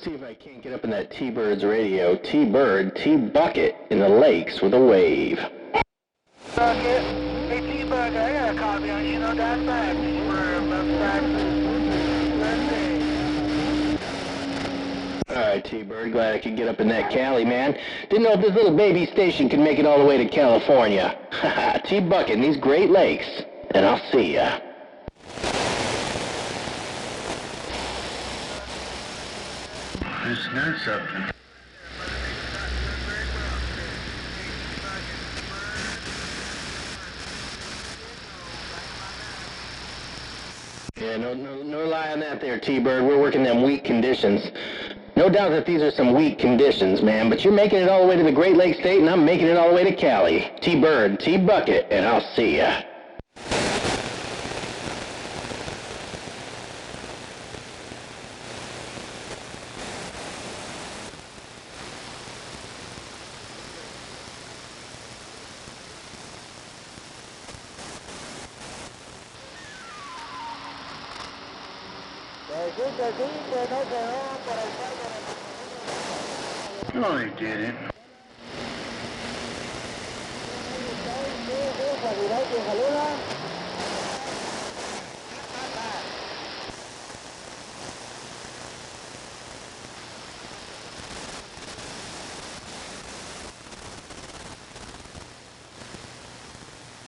See if I can't get up in that T-Bird's radio. T-Bird, T-Bucket in the lakes with a wave. Bucket. Hey, T-Bucket, I got a copy on you. No doubt back. Alright, T-Bird, glad I could get up in that Cali, man. Didn't know if this little baby station could make it all the way to California. Haha, T-Bucket in these Great Lakes. And I'll see ya. I just heard something. Yeah, no lie on that there, T-Bird. We're working them weak conditions. No doubt that these are some weak conditions, man, but you're making it all the way to the Great Lakes State, and I'm making it all the way to Cali. T-Bird, T-Bucket, and I'll see ya. No, he didn't. Saluda.